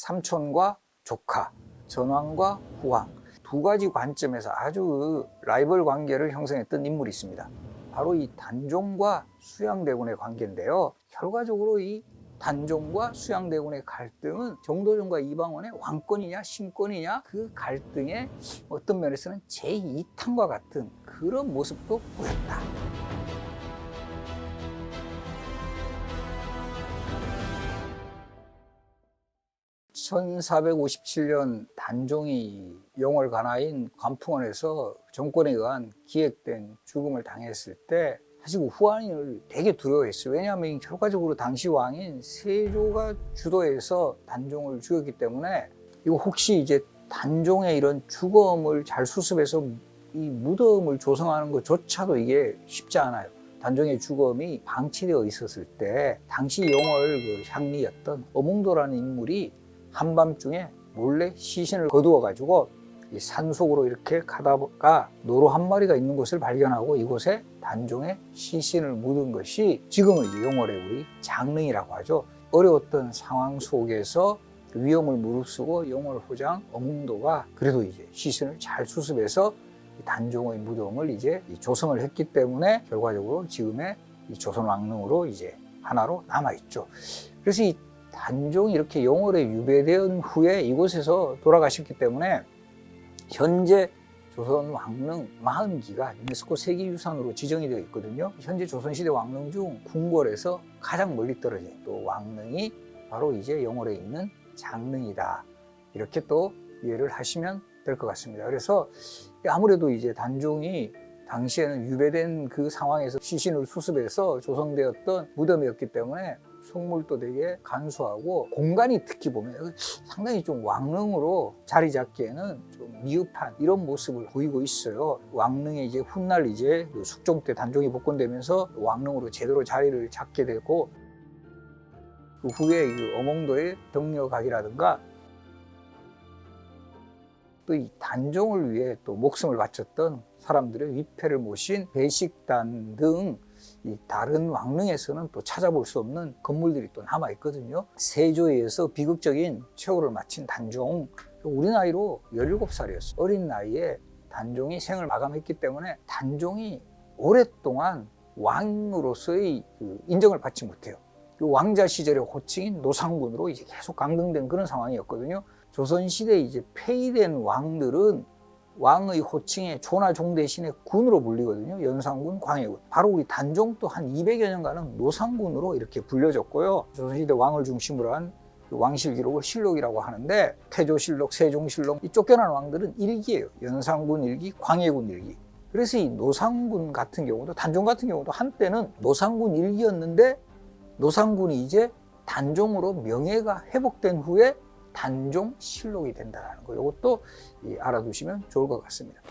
삼촌과 조카, 전왕과 후왕, 두 가지 관점에서 아주 라이벌 관계를 형성했던 인물이 있습니다. 바로 이 단종과 수양대군의 관계인데요. 결과적으로 이 단종과 수양대군의 갈등은 정도전과 이방원의 왕권이냐 신권이냐, 그 갈등의 어떤 면에서는 제2탄과 같은 그런 모습도 보였다. 1457년 단종이 영월 관하인 관풍원에서 정권에 의한 기획된 죽음을 당했을 때 사실 후한을 되게 두려워했어요. 왜냐하면 결과적으로 당시 왕인 세조가 주도해서 단종을 죽였기 때문에 이거 혹시 이제 단종의 이런 죽음을 잘 수습해서 이 무덤을 조성하는 것조차도 이게 쉽지 않아요. 단종의 죽음이 방치되어 있었을 때 당시 영월 그 향리였던 어몽도라는 인물이 한밤중에 몰래 시신을 거두어가지고 이 산속으로 이렇게 가다가 노루 한 마리가 있는 곳을 발견하고 이곳에 단종의 시신을 묻은 것이 지금은 이제 영월의 우리 장릉이라고 하죠. 어려웠던 상황 속에서 위험을 무릅쓰고 영월 호장 어몽도가 그래도 이제 시신을 잘 수습해서 단종의 무덤을 이제 조성을 했기 때문에 결과적으로 지금의 이 조선 왕릉으로 이제 하나로 남아있죠. 그래서 이 단종이 이렇게 영월에 유배된 후에 이곳에서 돌아가셨기 때문에 현재 조선 왕릉 40기가 유네스코 세계유산으로 지정이 되어 있거든요. 현재 조선시대 왕릉 중 궁궐에서 가장 멀리 떨어진 또 왕릉이 바로 이제 영월에 있는 장릉이다. 이렇게 또 이해를 하시면 될 것 같습니다. 그래서 아무래도 이제 단종이 당시에는 유배된 그 상황에서 시신을 수습해서 조성되었던 무덤이었기 때문에 속물도 되게 간소하고 공간이 특히 보면 상당히 좀 왕릉으로 자리 잡기에는 좀 미흡한 이런 모습을 보이고 있어요. 왕릉에 이제 훗날 이제 그 숙종 때 단종이 복권되면서 왕릉으로 제대로 자리를 잡게 되고 그 후에 그 어몽도의 병력각이라든가 또 이 단종을 위해 또 목숨을 바쳤던 사람들의 위패를 모신 배식단 등 이 다른 왕릉에서는 또 찾아볼 수 없는 건물들이 또 남아 있거든요. 세조에 의해서 비극적인 최후를 마친 단종, 우리 나이로 17살이었어요. 어린 나이에 단종이 생을 마감했기 때문에 단종이 오랫동안 왕으로서의 그 인정을 받지 못해요. 그 왕자 시절의 호칭인 노상군으로 이제 계속 강등된 그런 상황이었거든요. 조선시대에 이제 폐위된 왕들은 왕의 호칭에 조나 종 대신에 군으로 불리거든요. 연산군, 광해군. 바로 우리 단종도 한 200여 년간은 노상군으로 이렇게 불려졌고요. 조선시대 왕을 중심으로 한 왕실 기록을 실록이라고 하는데 태조실록, 세종실록, 이 쫓겨난 왕들은 일기예요. 연산군 일기, 광해군 일기. 그래서 이 노상군 같은 경우도, 단종 같은 경우도 한때는 노상군 일기였는데 노상군이 이제 단종으로 명예가 회복된 후에 단종실록이 된다는 거, 이것도 알아두시면 좋을 것 같습니다.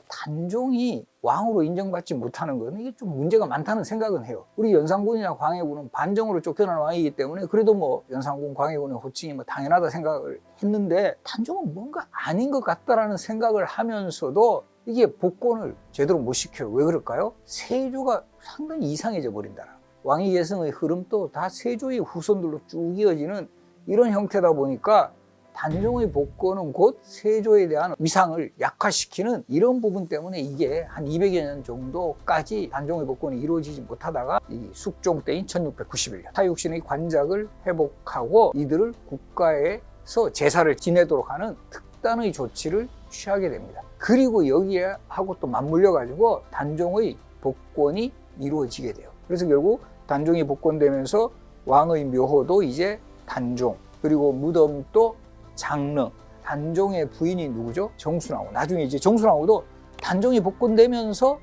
단종이 왕으로 인정받지 못하는 것은 이게 좀 문제가 많다는 생각은 해요. 우리 연산군이나 광해군은 반정으로 쫓겨난 왕이기 때문에 그래도 뭐 연산군, 광해군의 호칭이 뭐 당연하다 생각을 했는데 단종은 뭔가 아닌 것 같다라는 생각을 하면서도 이게 복권을 제대로 못 시켜요. 왜 그럴까요? 세조가 상당히 이상해져 버린다. 왕위 계승의 흐름도 다 세조의 후손들로 쭉 이어지는 이런 형태다 보니까 단종의 복권은 곧 세조에 대한 위상을 약화시키는 이런 부분 때문에 이게 한 200여 년 정도까지 단종의 복권이 이루어지지 못하다가 이 숙종 때인 1691년 사육신의 관작을 회복하고 이들을 국가에서 제사를 지내도록 하는 특단의 조치를 취하게 됩니다. 그리고 여기에 하고 또 맞물려 가지고 단종의 복권이 이루어지게 돼요. 그래서 결국 단종이 복권되면서 왕의 묘호도 이제 단종, 그리고 무덤도 장릉. 단종의 부인이 누구죠? 정순왕후. 나중에 이제 정순왕후도 단종이 복권되면서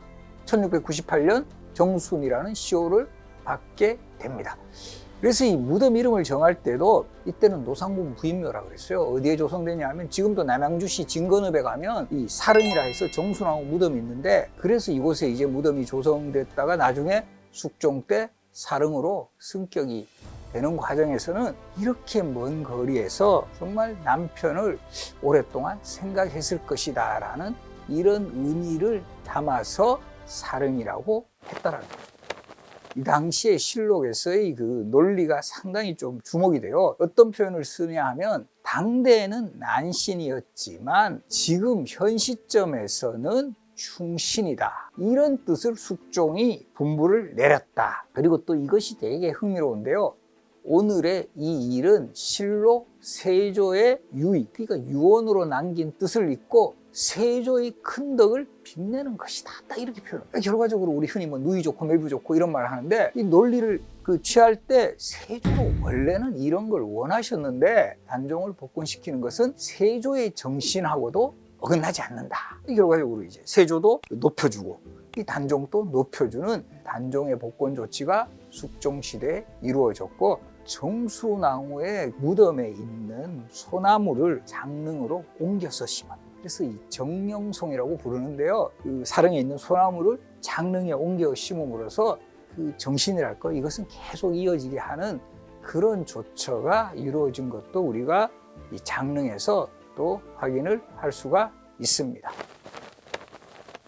1698년 정순이라는 시호를 받게 됩니다. 그래서 이 무덤 이름을 정할 때도 이때는 노상군 부인묘라고 그랬어요. 어디에 조성되냐 하면 지금도 남양주시 진건읍에 가면 이 사릉이라 해서 정순왕후 무덤이 있는데, 그래서 이곳에 이제 무덤이 조성됐다가 나중에 숙종 때 사릉으로 승격이 되는 과정에서는 이렇게 먼 거리에서 정말 남편을 오랫동안 생각했을 것이다 라는 이런 의미를 담아서 사릉이라고 했다라는 거죠. 이 당시의 실록에서의 그 논리가 상당히 좀 주목이 돼요. 어떤 표현을 쓰냐 하면 당대에는 난신이었지만 지금 현 시점에서는 충신이다. 이런 뜻을 숙종이 분부를 내렸다. 그리고 또 이것이 되게 흥미로운데요. 오늘의 이 일은 실록 세조의 유의, 그러니까 유언으로 남긴 뜻을 잇고 세조의 큰 덕을 빛내는 것이다. 딱 이렇게 표현합니다. 결과적으로 우리 흔히 뭐 누이 좋고 매부 좋고 이런 말을 하는데 이 논리를 취할 때 세조도 원래는 이런 걸 원하셨는데 단종을 복권시키는 것은 세조의 정신하고도 어긋나지 않는다. 결과적으로 이제 세조도 높여주고 이 단종도 높여주는 단종의 복권 조치가 숙종 시대에 이루어졌고 정수나무의 무덤에 있는 소나무를 장릉으로 옮겨서 심은, 그래서 이 정령송이라고 부르는데요. 그 사릉에 있는 소나무를 장릉에 옮겨 심음으로써 그 정신이랄까 이것은 계속 이어지게 하는 그런 조처가 이루어진 것도 우리가 이 장릉에서 또 확인을 할 수가 있습니다.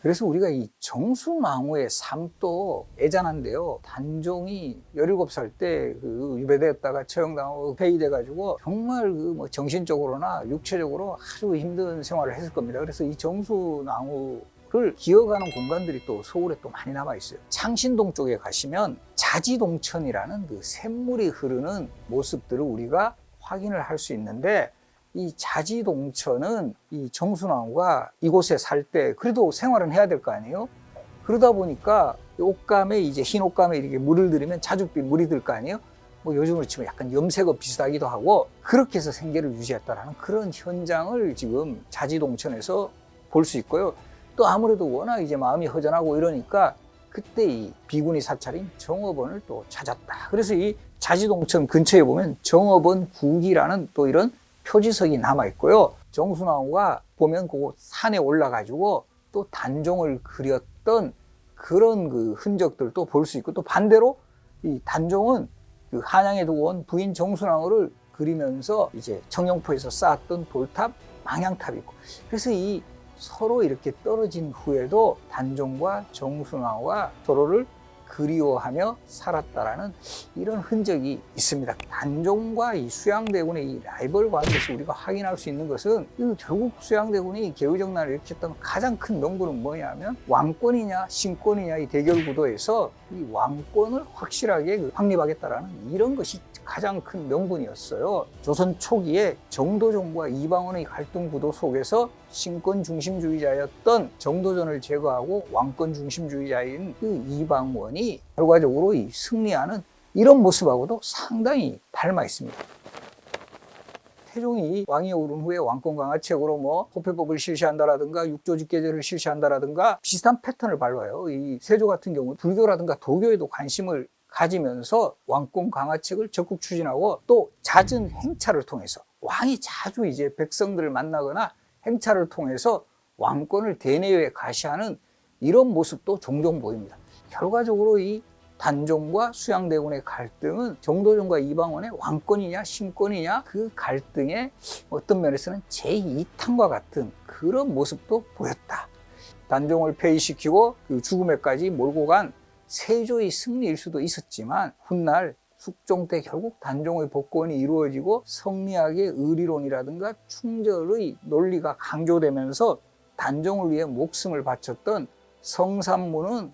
그래서 우리가 이 정수나무의 삶도 애잔한데요. 단종이 17살 때 유배되었다가 처형당하고 폐위돼가지고 정말 뭐 정신적으로나 육체적으로 아주 힘든 생활을 했을 겁니다. 그래서 이 정수나무를 기억하는 공간들이 또 서울에 또 많이 남아 있어요. 창신동 쪽에 가시면 자지동천이라는 그 샘물이 흐르는 모습들을 우리가 확인을 할 수 있는데 이 자지동천은 이 정수나무가 이곳에 살 때 그래도 생활은 해야 될 거 아니에요? 그러다 보니까 옷감에 이제 흰 옷감에 이렇게 물을 들이면 자줏빛 물이 들 거 아니에요? 뭐 요즘으로 치면 약간 염색업 비슷하기도 하고 그렇게 해서 생계를 유지했다라는 그런 현장을 지금 자지동천에서 볼 수 있고요. 또 아무래도 워낙 이제 마음이 허전하고 이러니까 그때 이 비구니 사찰인 정업원을 또 찾았다. 그래서 이 자지동천 근처에 보면 정업원 국이라는 또 이런 표지석이 남아 있고요. 정수나무가 보면 그 산에 올라가지고 또 단종을 그렸던 그런 그 흔적들도 볼 수 있고 또 반대로 이 단종은 그 한양에 두고 온 부인 정수나무를 그리면서 이제 청룡포에서 쌓았던 돌탑 망향탑이 있고 그래서 이 서로 이렇게 떨어진 후에도 단종과 정수나무가 서로를 그리워하며 살았다라는 이런 흔적이 있습니다. 단종과 이 수양대군의 이 라이벌 관계에서 우리가 확인할 수 있는 것은 결국 수양대군이 개의정난을 일으켰던 가장 큰 명분은 뭐냐면 왕권이냐 신권이냐 이 대결 구도에서 이 왕권을 확실하게 확립하겠다라는 이런 것이 가장 큰 명분이었어요. 조선 초기에 정도전과 이방원의 갈등 구도 속에서 신권 중심주의자였던 정도전을 제거하고 왕권 중심주의자인 그 이방원이 결과적으로 이 승리하는 이런 모습하고도 상당히 닮아 있습니다. 태종이 왕이 오른 후에 왕권 강화책으로 뭐 호패법을 실시한다라든가 육조직계제를 실시한다라든가 비슷한 패턴을 밟아요. 이 세조 같은 경우 불교라든가 도교에도 관심을 가지면서 왕권 강화책을 적극 추진하고 또 잦은 행차를 통해서 왕이 자주 이제 백성들을 만나거나 행차를 통해서 왕권을 대내외에 가시하는 이런 모습도 종종 보입니다. 결과적으로 이 단종과 수양대군의 갈등은 정도전과 이방원의 왕권이냐 신권이냐 그 갈등의 어떤 면에서는 제2탄과 같은 그런 모습도 보였다. 단종을 폐위시키고 그 죽음에까지 몰고 간 세조의 승리일 수도 있었지만 훗날 숙종 때 결국 단종의 복권이 이루어지고 성리학의 의리론이라든가 충절의 논리가 강조되면서 단종을 위해 목숨을 바쳤던 성삼문은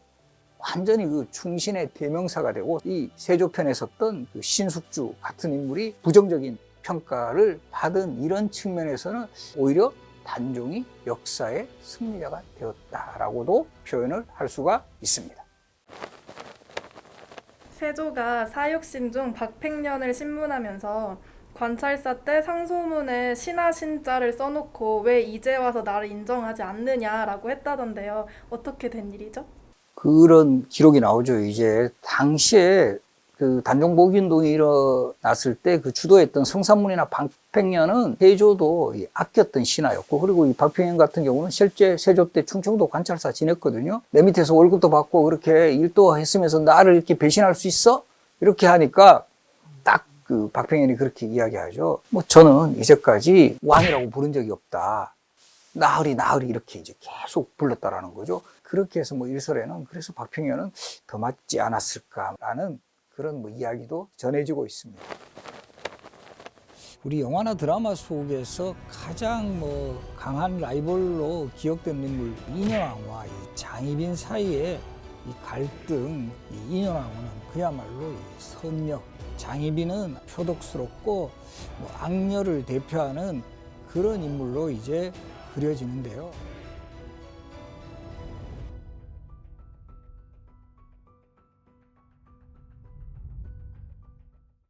완전히 그 충신의 대명사가 되고 이 세조편에 섰던 그 신숙주 같은 인물이 부정적인 평가를 받은 이런 측면에서는 오히려 단종이 역사의 승리자가 되었다라고도 표현을 할 수가 있습니다. 세조가 사육신 중 박팽년을 신문하면서 관찰사 때 상소문에 신하 신자를 써놓고 왜 이제 와서 나를 인정하지 않느냐라고 했다던데요. 어떻게 된 일이죠? 그런 기록이 나오죠. 이제 당시에 그 단종복위운동이 일어났을 때 그 주도했던 성삼문이나 박팽년은 세조도 아꼈던 신하였고 그리고 이 박팽년 같은 경우는 실제 세조 때 충청도 관찰사 지냈거든요. 내 밑에서 월급도 받고 그렇게 일도 했으면서 나를 이렇게 배신할 수 있어? 이렇게 하니까 딱 그 박팽년이 그렇게 이야기하죠. 뭐 저는 이제까지 왕이라고 부른 적이 없다. 나으리 나으리 이렇게 이제 계속 불렀다라는 거죠. 그렇게 해서 뭐 일설에는 그래서 박평년은 더 맞지 않았을까라는 그런 뭐 이야기도 전해지고 있습니다. 우리 영화나 드라마 속에서 가장 뭐 강한 라이벌로 기억되는 인물 인현왕후와 이 장희빈 사이의 이 갈등, 이 인현왕후는 그야말로 이 선녀, 장희빈은 표독스럽고 뭐 악녀를 대표하는 그런 인물로 이제 그려지는데요.